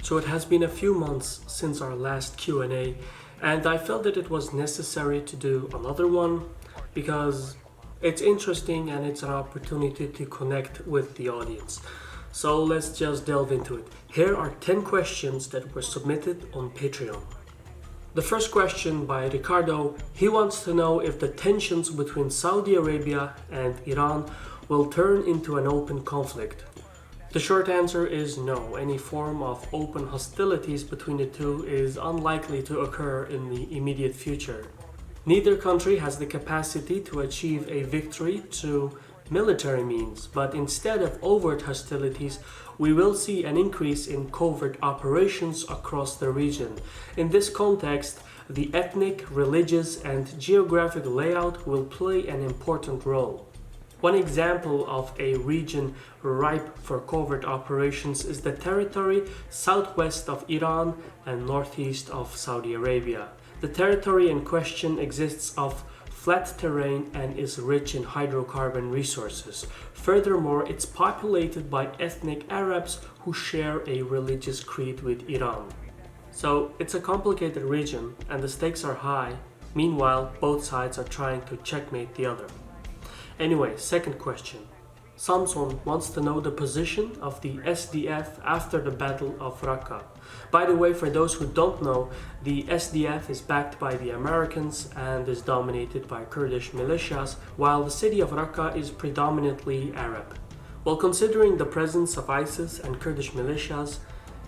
So it has been a few months since our last Q&A, and I felt that it was necessary to do another one because it's interesting and it's an opportunity to connect with the audience. So let's just delve into it. Here are 10 questions that were submitted on Patreon. The first question by Ricardo, he wants to know if the tensions between Saudi Arabia and Iran will turn into an open conflict. The short answer is no. Any form of open hostilities between the two is unlikely to occur in the immediate future. Neither country has the capacity to achieve a victory through military means, but instead of overt hostilities, we will see an increase in covert operations across the region. In this context, the ethnic, religious, and geographic layout will play an important role. One example of a region ripe for covert operations is the territory southwest of Iran and northeast of Saudi Arabia. The territory in question exists of flat terrain and is rich in hydrocarbon resources. Furthermore, it's populated by ethnic Arabs who share a religious creed with Iran. So it's a complicated region and the stakes are high. Meanwhile, both sides are trying to checkmate the other. Anyway, second question. Samson wants to know the position of the SDF after the Battle of Raqqa. By the way, for those who don't know, the SDF is backed by the Americans and is dominated by Kurdish militias, while the city of Raqqa is predominantly Arab. While considering the presence of ISIS and Kurdish militias,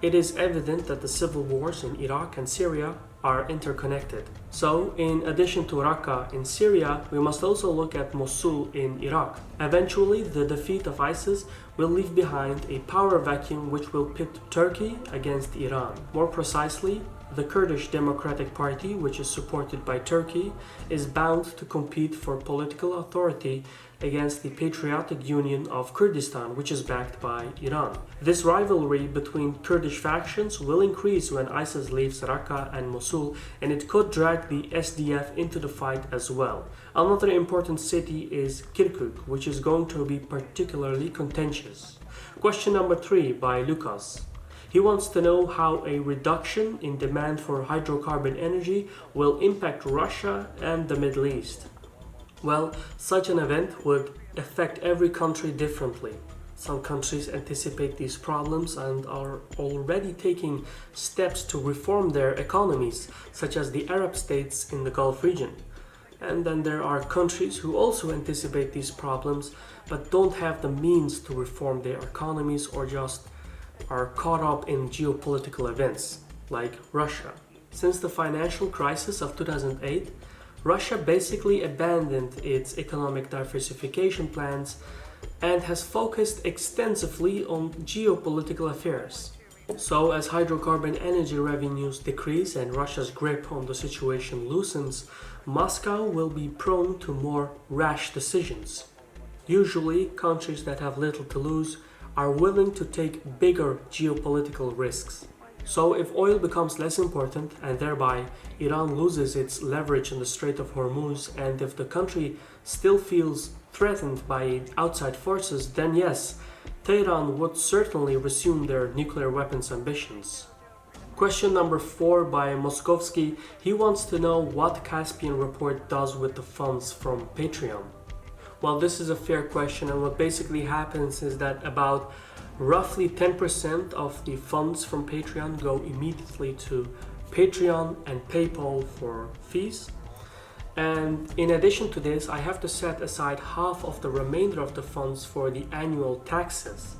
it is evident that the civil wars in Iraq and Syria are interconnected. So, in addition to Raqqa in Syria, we must also look at Mosul in Iraq. Eventually, the defeat of ISIS will leave behind a power vacuum which will pit Turkey against Iran. More precisely, the Kurdish Democratic Party, which is supported by Turkey, is bound to compete for political authority against the Patriotic Union of Kurdistan, which is backed by Iran. This rivalry between Kurdish factions will increase when ISIS leaves Raqqa and Mosul, and it could drag the SDF into the fight as well. Another important city is Kirkuk, which is going to be particularly contentious. Question number 3 by Lucas. He wants to know how a reduction in demand for hydrocarbon energy will impact Russia and the Middle East. Well, such an event would affect every country differently. Some countries anticipate these problems and are already taking steps to reform their economies, such as the Arab states in the Gulf region. And then there are countries who also anticipate these problems but don't have the means to reform their economies or just are caught up in geopolitical events, like Russia. Since the financial crisis of 2008, Russia basically abandoned its economic diversification plans and has focused extensively on geopolitical affairs. So, as hydrocarbon energy revenues decrease and Russia's grip on the situation loosens, Moscow will be prone to more rash decisions. Usually, countries that have little to lose are willing to take bigger geopolitical risks. So if oil becomes less important and thereby Iran loses its leverage in the Strait of Hormuz, and if the country still feels threatened by outside forces, then yes, Tehran would certainly resume their nuclear weapons ambitions. Question number 4 by Moskovsky. He wants to know what CaspianReport does with the funds from Patreon. Well, this is a fair question, and what basically happens is that about roughly 10% of the funds from Patreon go immediately to Patreon and PayPal for fees. And in addition to this, I have to set aside half of the remainder of the funds for the annual taxes.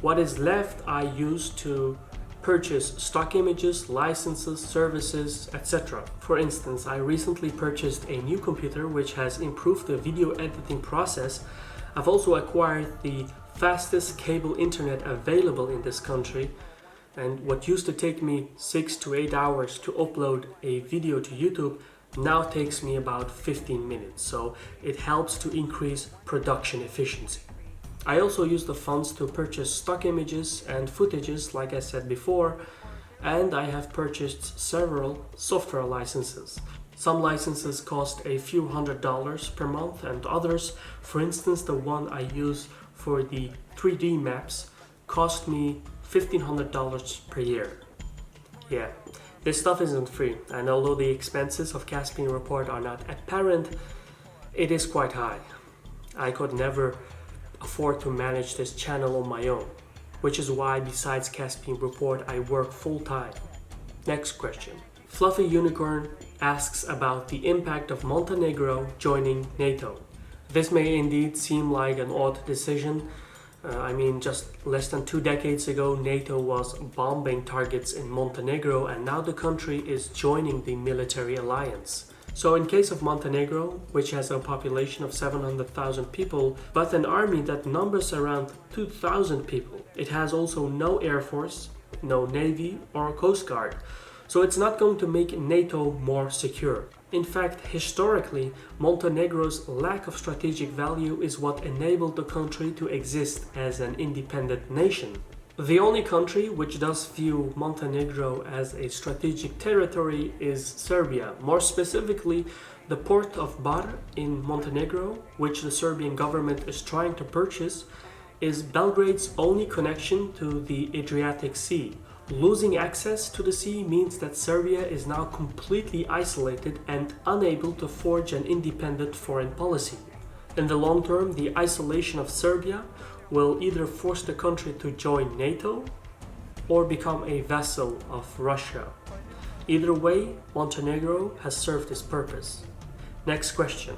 What is left I use to purchase stock images, licenses, services, etc. For instance, I recently purchased a new computer which has improved the video editing process. I've also acquired the fastest cable internet available in this country, and what used to take me 6 to 8 hours to upload a video to YouTube now takes me about 15 minutes, so it helps to increase production efficiency. I also use the funds to purchase stock images and footages, like I said before, and I have purchased several software licenses. Some licenses cost a few $100s per month, and others, for instance the one I use for the 3D maps, cost me $1,500 per year. Yeah, this stuff isn't free, and although the expenses of Caspian Report are not apparent, it is quite high. I could never afford to manage this channel on my own, which is why besides Caspian Report I work full-time. Next question. Fluffy Unicorn asks about the impact of Montenegro joining NATO. This may indeed seem like an odd decision. Just less than 2 decades ago, NATO was bombing targets in Montenegro, and now the country is joining the military alliance. So in case of Montenegro, which has a population of 700,000 people, but an army that numbers around 2,000 people, it has also no air force, no navy or coast guard. So it's not going to make NATO more secure. In fact, historically, Montenegro's lack of strategic value is what enabled the country to exist as an independent nation. The only country which does view Montenegro as a strategic territory is Serbia. More specifically, the port of Bar in Montenegro, which the Serbian government is trying to purchase, is Belgrade's only connection to the Adriatic Sea. Losing access to the sea means that Serbia is now completely isolated and unable to forge an independent foreign policy. In the long term, the isolation of Serbia will either force the country to join NATO or become a vassal of Russia. Either way, Montenegro has served its purpose. Next question.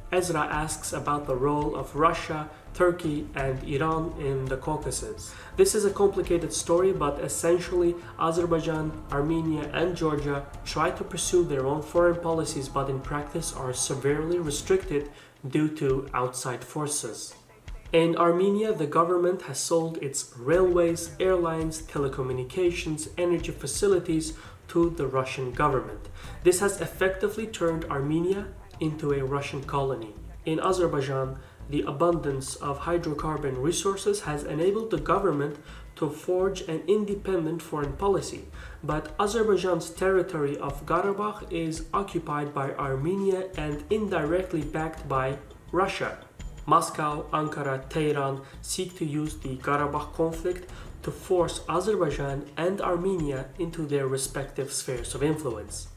Ezra asks about the role of Russia, Turkey, and Iran in the Caucasus. This is a complicated story, but essentially Azerbaijan, Armenia, and Georgia try to pursue their own foreign policies, but in practice are severely restricted due to outside forces. In Armenia, the government has sold its railways, airlines, telecommunications, energy facilities to the Russian government. This has effectively turned Armenia into a Russian colony. In Azerbaijan, the abundance of hydrocarbon resources has enabled the government to forge an independent foreign policy, but Azerbaijan's territory of Karabakh is occupied by Armenia and indirectly backed by Russia. Moscow, Ankara, Tehran seek to use the Karabakh conflict to force Azerbaijan and Armenia into their respective spheres of influence.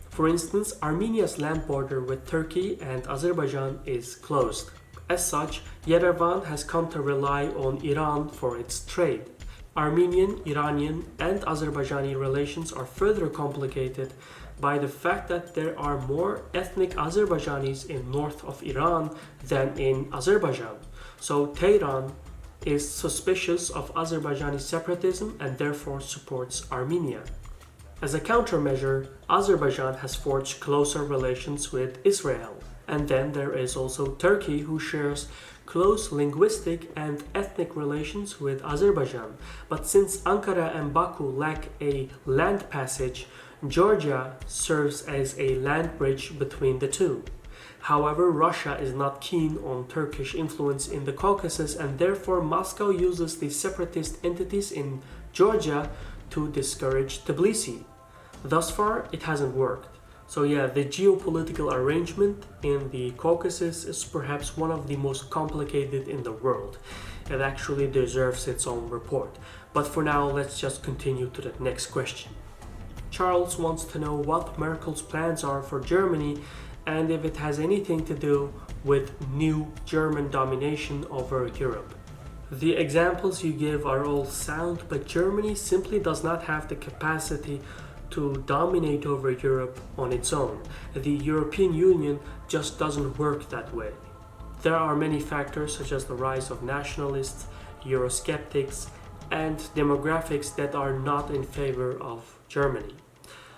For instance, Armenia's land border with Turkey and Azerbaijan is closed. As such, Yerevan has come to rely on Iran for its trade. Armenian, Iranian, and Azerbaijani relations are further complicated by the fact that there are more ethnic Azerbaijanis in north of Iran than in Azerbaijan. So Tehran is suspicious of Azerbaijani separatism and therefore supports Armenia. As a countermeasure, Azerbaijan has forged closer relations with Israel. And then there is also Turkey, who shares close linguistic and ethnic relations with Azerbaijan. But since Ankara and Baku lack a land passage, Georgia serves as a land bridge between the two. However, Russia is not keen on Turkish influence in the Caucasus, and therefore Moscow uses the separatist entities in Georgia to discourage Tbilisi. Thus far, it hasn't worked. So yeah, the geopolitical arrangement in the Caucasus is perhaps one of the most complicated in the world. It actually deserves its own report. But for now, let's just continue to the next question. Charles wants to know what Merkel's plans are for Germany and if it has anything to do with new German domination over Europe. The examples you give are all sound, but Germany simply does not have the capacity to dominate over Europe on its own. The European Union just doesn't work that way. There are many factors such as the rise of nationalists, Eurosceptics, and demographics that are not in favor of Germany.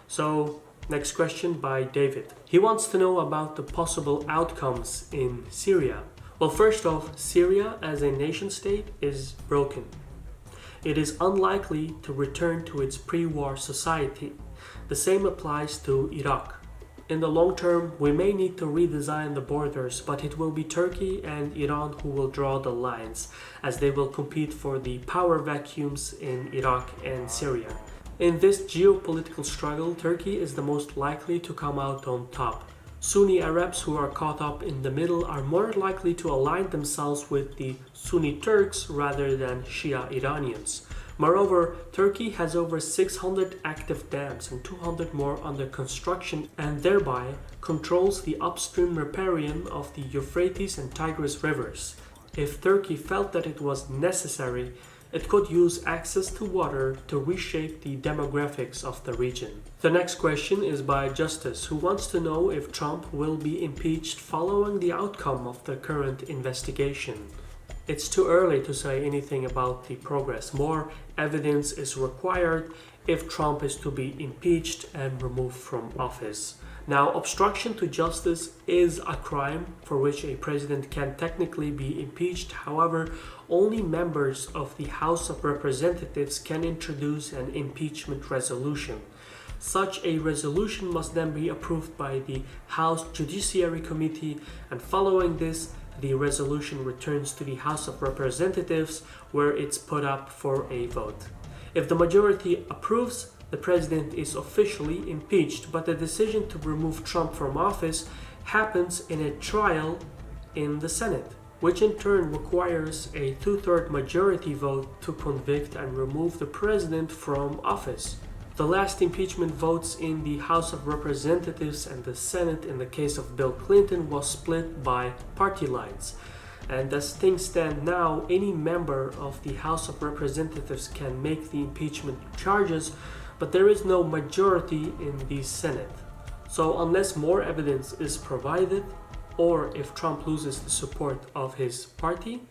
So, next question by David. He wants to know about the possible outcomes in Syria. Well, first off, Syria as a nation state is broken. It is unlikely to return to its pre-war society. The same applies to Iraq. In the long term, we may need to redesign the borders, but it will be Turkey and Iran who will draw the lines, as they will compete for the power vacuums in Iraq and Syria. In this geopolitical struggle, Turkey is the most likely to come out on top. Sunni Arabs who are caught up in the middle are more likely to align themselves with the Sunni Turks rather than Shia Iranians. Moreover, Turkey has over 600 active dams and 200 more under construction and thereby controls the upstream riparian of the Euphrates and Tigris rivers. If Turkey felt that it was necessary, it could use access to water to reshape the demographics of the region. The next question is by Justice, who wants to know if Trump will be impeached following the outcome of the current investigation. It's too early to say anything about the progress. More evidence is required if Trump is to be impeached and removed from office. Now, obstruction to justice is a crime for which a president can technically be impeached. However, only members of the House of Representatives can introduce an impeachment resolution. Such a resolution must then be approved by the House Judiciary Committee, and following this, the resolution returns to the House of Representatives, where it's put up for a vote. If the majority approves, the president is officially impeached, but the decision to remove Trump from office happens in a trial in the Senate, which in turn requires a two-thirds majority vote to convict and remove the president from office. The last impeachment votes in the House of Representatives and the Senate in the case of Bill Clinton was split by party lines. And as things stand now, any member of the House of Representatives can make the impeachment charges, but there is no majority in the Senate. So unless more evidence is provided, or if Trump loses the support of his party,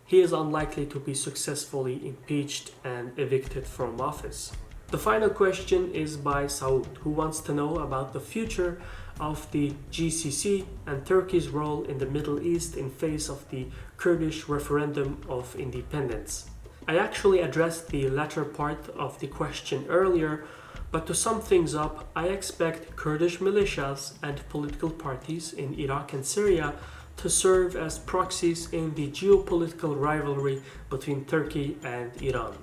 he is unlikely to be successfully impeached and evicted from office. The final question is by Saud, who wants to know about the future of the GCC and Turkey's role in the Middle East in face of the Kurdish referendum of independence. I actually addressed the latter part of the question earlier, but to sum things up, I expect Kurdish militias and political parties in Iraq and Syria to serve as proxies in the geopolitical rivalry between Turkey and Iran.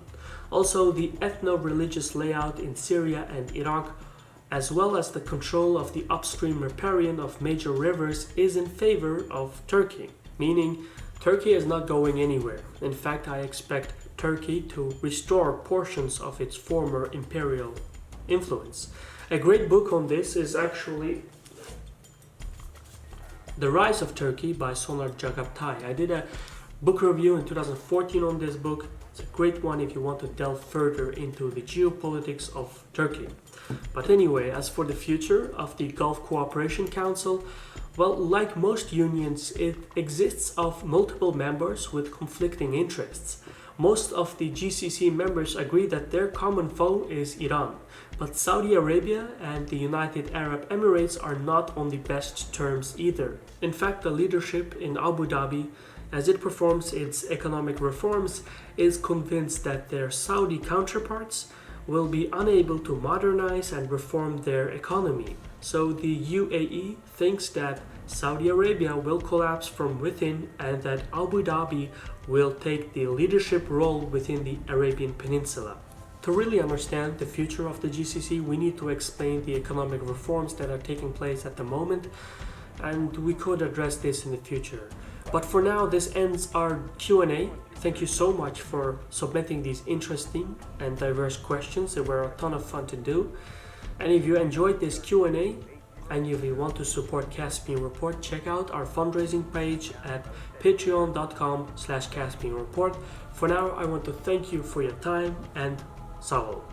Also, the ethno-religious layout in Syria and Iraq, as well as the control of the upstream riparian of major rivers, is in favor of Turkey, meaning Turkey is not going anywhere. In fact, I expect Turkey to restore portions of its former imperial influence. A great book on this is actually The Rise of Turkey by Soner Jagaptai. I did a book review in 2014 on this book. It's a great one if you want to delve further into the geopolitics of Turkey. But anyway, as for the future of the Gulf Cooperation Council, well, like most unions, it exists of multiple members with conflicting interests. Most of the GCC members agree that their common foe is Iran, but Saudi Arabia and the United Arab Emirates are not on the best terms either. In fact, the leadership in Abu Dhabi, as it performs its economic reforms, is convinced that their Saudi counterparts will be unable to modernize and reform their economy. So the UAE thinks that Saudi Arabia will collapse from within and that Abu Dhabi will take the leadership role within the Arabian Peninsula. To really understand the future of the GCC, we need to explain the economic reforms that are taking place at the moment, and we could address this in the future. But for now, this ends our Q&A. Thank you so much for submitting these interesting and diverse questions. They were a ton of fun to do. And if you enjoyed this Q&A and if you want to support Caspian Report, check out our fundraising page at patreon.com/CaspianReport. For now, I want to thank you for your time and sağ olun.